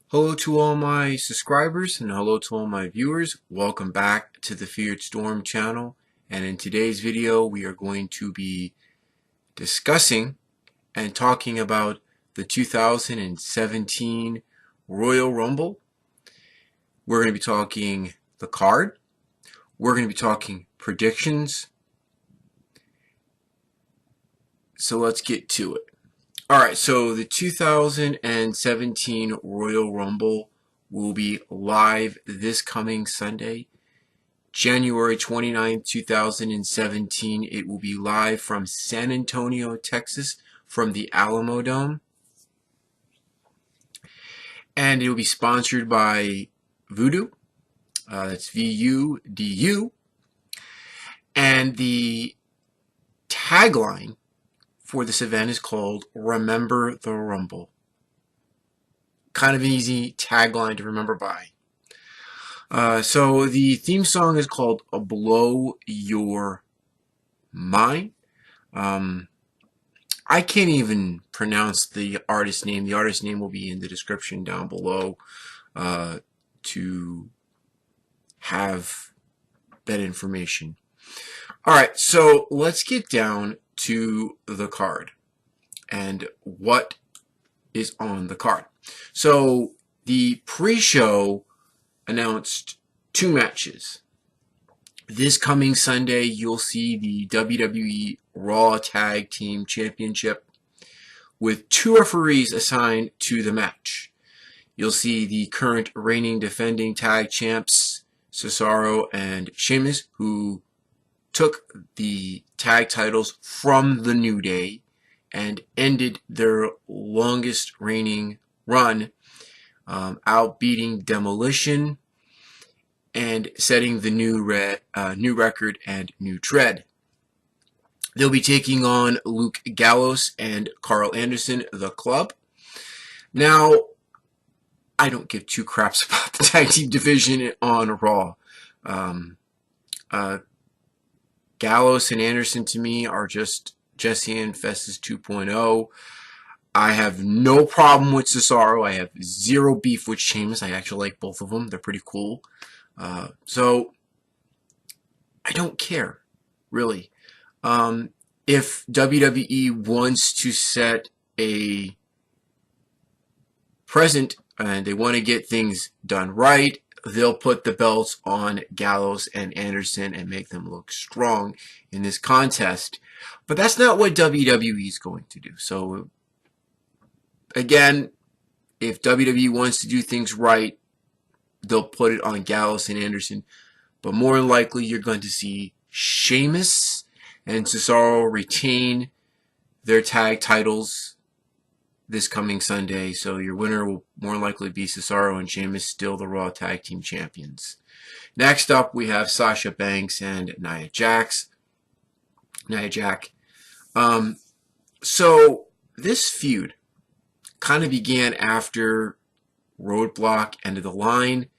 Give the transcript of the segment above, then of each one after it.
Hello to all my subscribers and hello to all my viewers. Welcome back to the Feared Storm channel. And in today's video, we are going to be discussing and talking about the 2017 Royal Rumble. We're going to be talking the card. We're going to be talking predictions. So let's get to it. Alright, so the 2017 Royal Rumble will be live this coming Sunday, January 29th, 2017. It will be live from San Antonio, Texas, from the Alamo Dome. And it will be sponsored by Voodoo. That's VUDU. And the tagline for this event is called Remember the Rumble. Kind of an easy tagline to remember by. So the theme song is called Blow Your Mind. I can't even pronounce the artist name. The artist name will be in the description down below to have that information. Alright, so let's get down to the card and what is on the card. So the pre-show announced two matches. This coming Sunday, you'll see the WWE Raw Tag Team Championship with two referees assigned to the match. You'll see the current reigning defending tag champs, Cesaro and Sheamus, who took the tag titles from the New Day and ended their longest reigning run, outbeating Demolition and setting the new record and new tread. They'll be taking on Luke Gallows and Carl Anderson, the Club. Now, I don't give two craps about the tag team division on Raw. Gallows and Anderson to me are just Jesse and Festus 2.0. I have no problem with Cesaro. I have zero beef with Sheamus. I actually like both of them. They're pretty cool. So I don't care, really. If WWE wants to set a present and they want to get things done right, they'll put the belts on Gallows and Anderson and make them look strong in this contest. But that's not what WWE is going to do. So, again, if WWE wants to do things right, they'll put it on Gallows and Anderson. But more than likely, you're going to see Sheamus and Cesaro retain their tag titles this coming Sunday, so your winner will more likely be Cesaro and Sheamus, still the Raw Tag Team Champions. Next up, we have Sasha Banks and Nia Jax. So this feud kind of began after Roadblock End of the Line,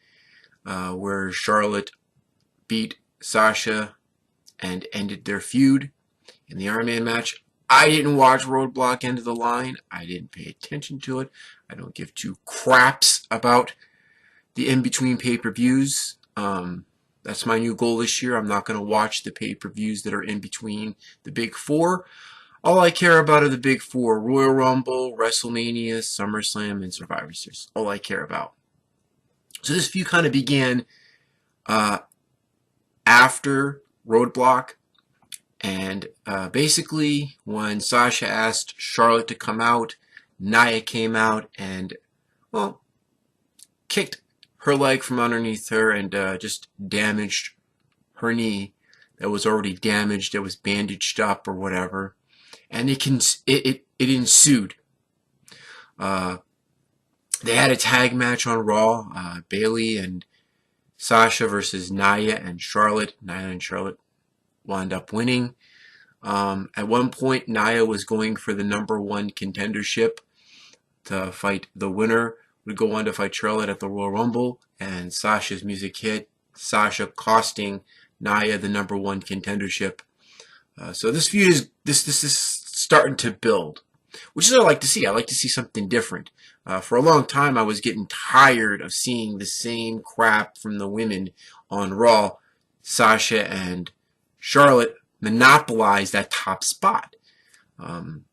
where Charlotte beat Sasha and ended their feud in the Iron Man match. I didn't watch Roadblock End of the Line. I didn't pay attention to it. I don't give two craps about the in-between pay-per-views. That's my new goal this year. I'm not going to watch the pay-per-views that are in between the big four. All I care about are the big four: Royal Rumble, WrestleMania, SummerSlam, and Survivor Series. All I care about. So this feud kind of began after Roadblock. And basically, when Sasha asked Charlotte to come out, Nia came out and, well, kicked her leg from underneath her and just damaged her knee that was already damaged, that was bandaged up or whatever. And it ensued. They had a tag match on Raw, Bayley and Sasha versus Nia and Charlotte. Nia and Charlotte wound up winning. At one point, Nia was going for the #1 contendership to fight. The winner would go on to fight Charlotte at the Royal Rumble, and Sasha's music hit, Sasha costing Nia the #1 contendership. So this feud is starting to build. which is what I like to see. I like to see something different. For a long time, I was getting tired of seeing the same crap from the women on Raw. Sasha and Charlotte monopolized that top spot. Don't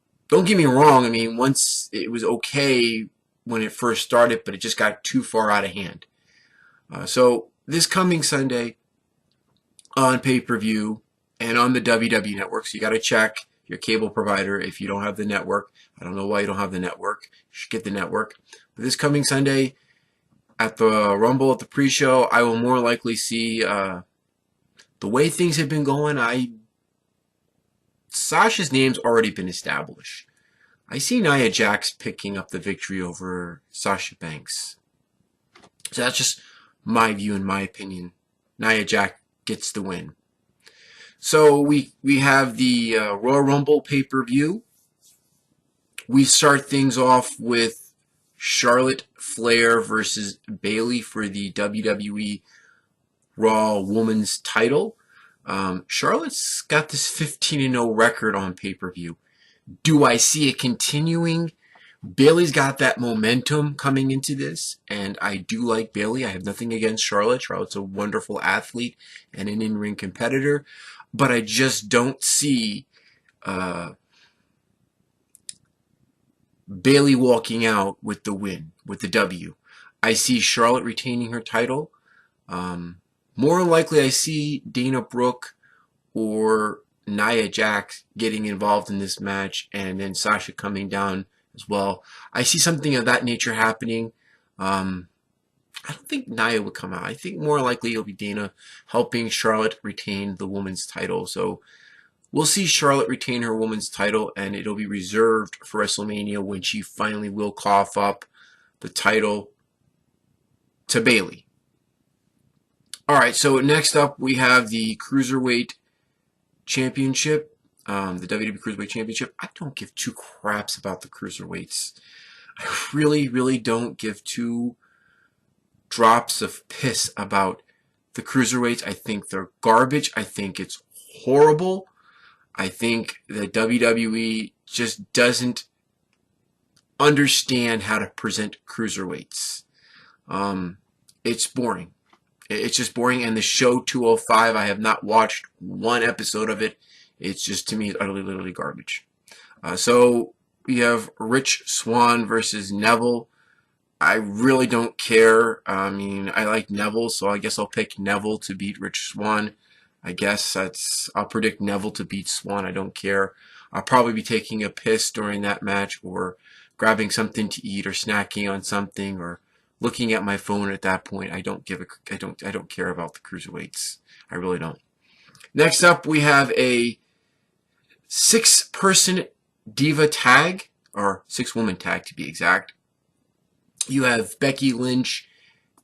get me wrong. I mean, once it was okay when it first started, but it just got too far out of hand. So this coming Sunday on pay-per-view and on the WWE Network, so you got to check your cable provider if you don't have the network. I don't know why you don't have the network. You should get the network. But this coming Sunday at the Rumble at the pre-show, I will more likely see the way things have been going. Sasha's name's already been established. I see Nia Jax picking up the victory over Sasha Banks. So that's just my view and my opinion. Nia Jax gets the win. So we have the Royal Rumble pay-per-view. We start things off with Charlotte Flair versus Bayley for the WWE Raw Women's title. Charlotte's got this 15-0 record on pay-per-view. Do I see it continuing? Bayley's got that momentum coming into this, and I do like Bayley. I have nothing against Charlotte. Charlotte's a wonderful athlete and an in-ring competitor, but I just don't see Bayley walking out with the win, with the W. I see Charlotte retaining her title. More likely, I see Dana Brooke or Nia Jax getting involved in this match, and then Sasha coming down as well. I see something of that nature happening. I don't think Nia would come out. I think more likely it'll be Dana helping Charlotte retain the women's title. So we'll see Charlotte retain her women's title, and it'll be reserved for WrestleMania when she finally will cough up the title to Bayley. All right, so next up we have the Cruiserweight Championship, the WWE Cruiserweight Championship. I don't give two craps about the Cruiserweights. I really, really don't give two drops of piss about the Cruiserweights. I think they're garbage. I think it's horrible. I think that WWE just doesn't understand how to present Cruiserweights. It's boring. It's just boring. And the show 205, I have not watched one episode of it. It's just, to me, utterly, literally garbage. So we have Rich Swann versus Neville. I really don't care. I mean, I like Neville, so I guess I'll pick Neville to beat Rich Swann. I guess I'll predict Neville to beat Swann. I don't care. I'll probably be taking a piss during that match, or grabbing something to eat, or snacking on something, or looking at my phone at that point. I don't care about the Cruiserweights. I really don't. Next up, we have a 6-person Diva tag, or 6-woman tag to be exact. You have Becky Lynch,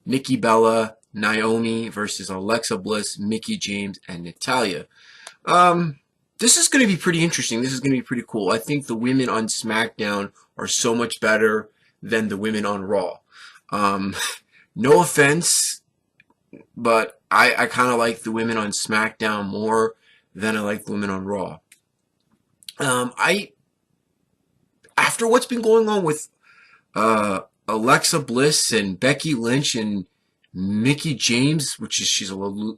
Nikki Bella, Naomi versus Alexa Bliss, Mickie James, and Natalya. This is going to be pretty interesting. This is going to be pretty cool. I think the women on SmackDown are so much better than the women on Raw. No offense, but I kind of like the women on SmackDown more than I like the women on Raw. After what's been going on with Alexa Bliss and Becky Lynch and Mickie James, she's the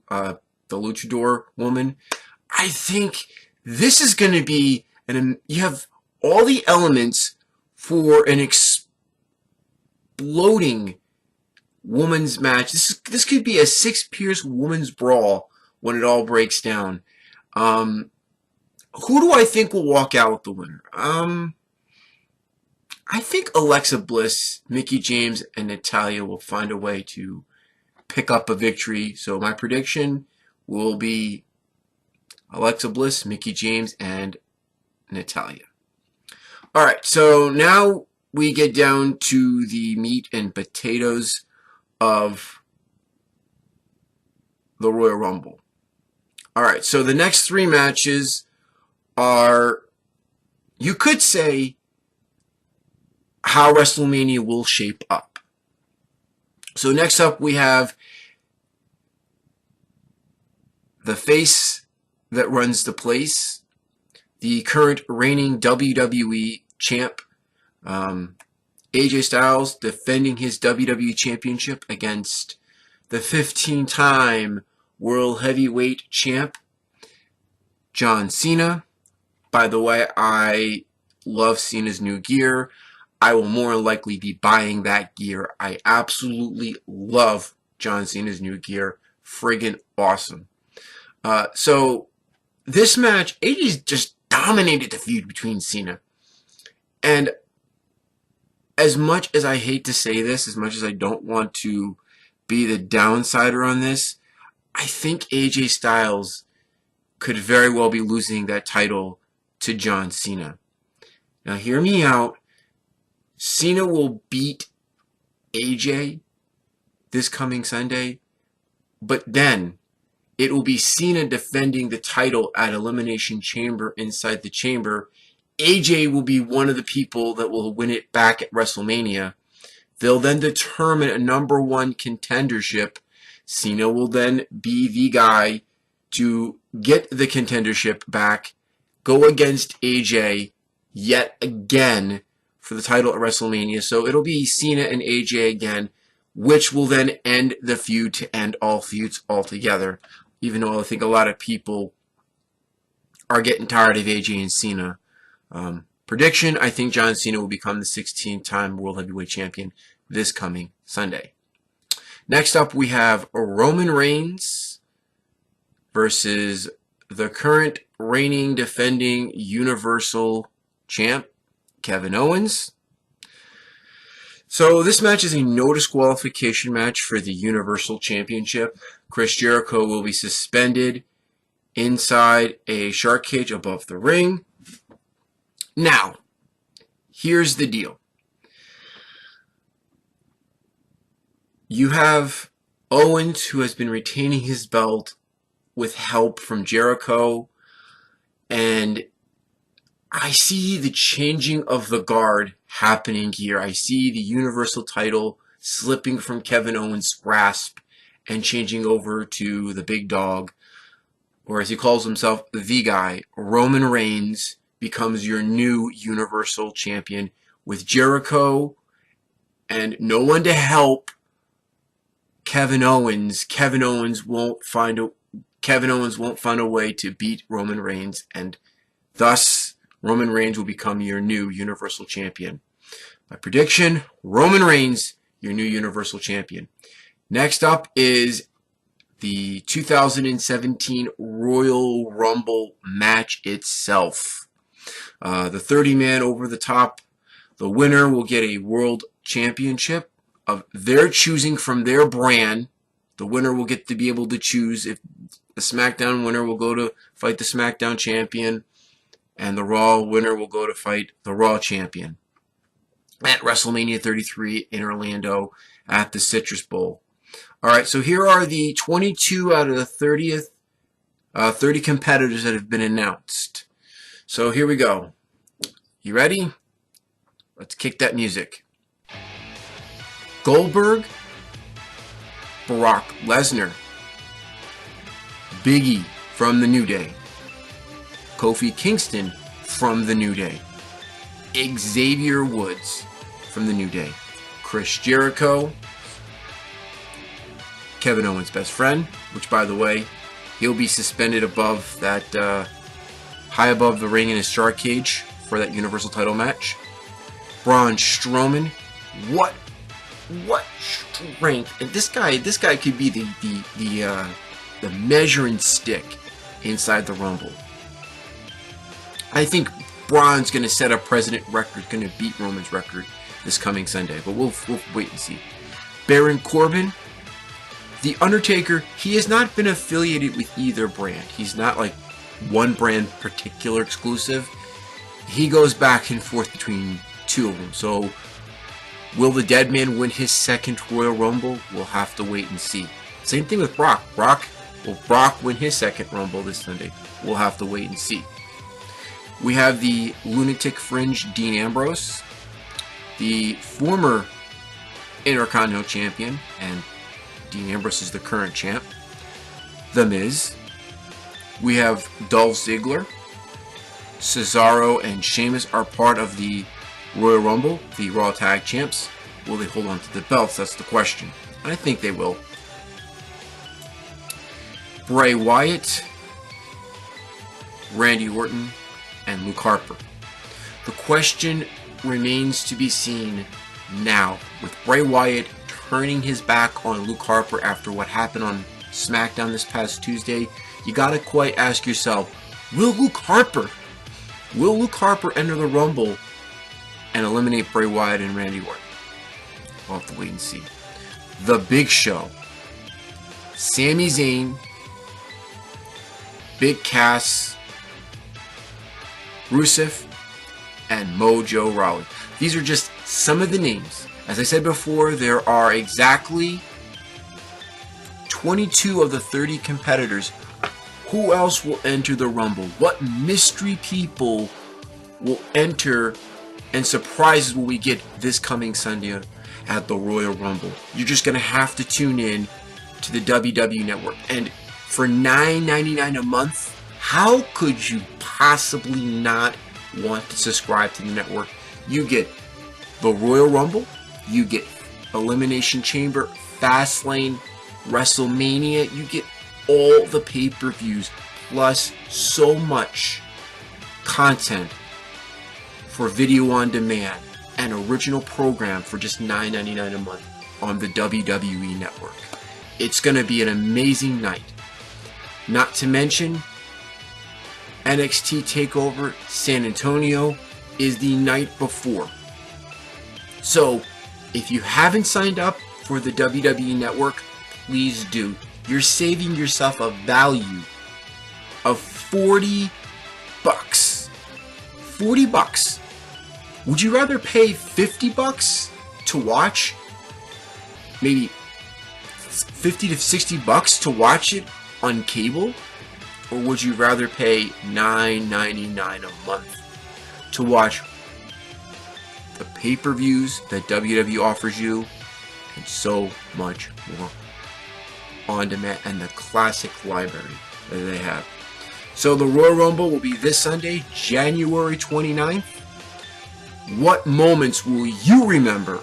luchador woman, I think this is going to be, you have all the elements for an exploding women's match. This could be a 6-pierce women's brawl when it all breaks down. Who do I think will walk out with the winner? I think Alexa Bliss, Mickie James, and Natalya will find a way to pick up a victory. So my prediction will be Alexa Bliss, Mickie James, and Natalya. All right, so now we get down to the meat and potatoes of the Royal Rumble. All right, so the next 3 matches are, you could say, how WrestleMania will shape up. So next up we have the face that runs the place, the current reigning WWE champ. AJ Styles defending his WWE Championship against the 15-time World Heavyweight Champ, John Cena. By the way, I love Cena's new gear. I will more likely be buying that gear. I absolutely love John Cena's new gear. Friggin' awesome. So this match, AJ's just dominated the feud between Cena. And as much as I hate to say this, as much as I don't want to be the downsider on this, I think AJ Styles could very well be losing that title to John Cena. Now hear me out. Cena will beat AJ this coming Sunday, but then it will be Cena defending the title at Elimination Chamber inside the chamber. AJ will be one of the people that will win it back at WrestleMania. They'll then determine a #1 contendership. Cena will then be the guy to get the contendership back, go against AJ yet again for the title at WrestleMania. So it'll be Cena and AJ again, which will then end the feud to end all feuds altogether. Even though I think a lot of people are getting tired of AJ and Cena. Prediction, I think John Cena will become the 16-time World Heavyweight Champion this coming Sunday. Next up, we have Roman Reigns versus the current reigning, defending Universal Champ, Kevin Owens. So this match is a no disqualification match for the Universal Championship. Chris Jericho will be suspended inside a shark cage above the ring. Now, here's the deal. You have Owens, who has been retaining his belt with help from Jericho, and I see the changing of the guard happening here. I see the Universal title slipping from Kevin Owens' grasp and changing over to the big dog, or as he calls himself, the guy. Roman Reigns becomes your new Universal Champion with Jericho and no one to help Kevin Owens. Kevin Owens won't find a way to beat Roman Reigns, and thus Roman Reigns will become your new Universal Champion. My prediction, Roman Reigns, your new Universal Champion. Next up is the 2017 Royal Rumble match itself. The 30-man over the top. The winner will get a world championship of their choosing from their brand. The winner will get to be able to choose if the SmackDown winner will go to fight the SmackDown champion, and the Raw winner will go to fight the Raw champion at WrestleMania 33 in Orlando at the Citrus Bowl. Alright, so here are the 22 out of the 30 competitors that have been announced. So here we go. You ready? Let's kick that music. Goldberg, Brock Lesnar, Big E from the New Day, Kofi Kingston from the New Day, Xavier Woods from the New Day, Chris Jericho, Kevin Owens' best friend, which by the way, he'll be suspended above that, high above the ring in his shark cage for that Universal title match. Braun Strowman, what strength! And this guy could be the measuring stick inside the Rumble. I think Braun's going to set a President record, going to beat Roman's record this coming Sunday, but we'll wait and see. Baron Corbin, The Undertaker, he has not been affiliated with either brand. He's not like one brand particular exclusive. He goes back and forth between two of them. So will the Dead Man win his second Royal Rumble? We'll have to wait and see. Same thing with Brock. Will Brock win his second Rumble this Sunday? We'll have to wait and see. We have the Lunatic Fringe Dean Ambrose, the former Intercontinental Champion, and Dean Ambrose is the current champ, The Miz. We have Dolph Ziggler. Cesaro and Sheamus are part of the Royal Rumble, the Raw Tag Champs. Will they hold on to the belts? That's the question. And I think they will. Bray Wyatt, Randy Orton, and Luke Harper. The question remains to be seen now, with Bray Wyatt turning his back on Luke Harper after what happened on SmackDown this past Tuesday. You gotta quite ask yourself, will Luke Harper enter the Rumble and eliminate Bray Wyatt and Randy Orton? We'll have to wait and see. The Big Show, Sami Zayn, Big Cass, Rusev, and Mojo Rawley. These are just some of the names. As I said before, there are exactly 22 of the 30 competitors. Who else will enter the Rumble? What mystery people will enter, and surprises will we get this coming Sunday at the Royal Rumble? You're just going to have to tune in to the WWE Network. And for $9.99 a month, how could you possibly not want to subscribe to the network? You get the Royal Rumble, you get Elimination Chamber, Fastlane, WrestleMania, you get all the pay-per-views, plus so much content for video on demand and original program for just $9.99 a month on the WWE Network. It's going to be an amazing night. Not to mention, NXT TakeOver San Antonio is the night before. So, if you haven't signed up for the WWE Network, please do. You're saving yourself a value of $40. $40. Would you rather pay $50 to watch, maybe $50 to $60 to watch it on cable? Or would you rather pay $9.99 a month to watch the pay-per-views that WWE offers you, and so much more on demand, and the classic library that they have? So the Royal Rumble will be this Sunday, January 29th. What moments will you remember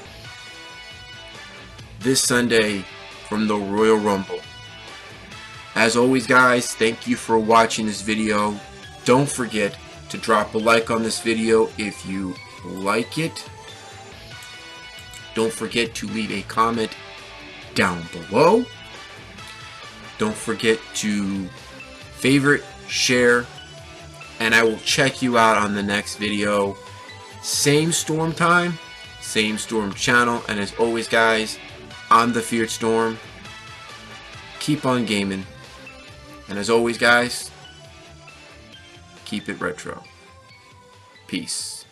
this Sunday from the Royal Rumble? As always, guys, thank you for watching this video. Don't forget to drop a like on this video if you like it. Don't forget to leave a comment down below. Don't forget to favorite, share, and I will check you out on the next video. Same Storm time, same Storm channel, and as always, guys, I'm the Feared Storm. Keep on gaming. And as always, guys, keep it retro. Peace.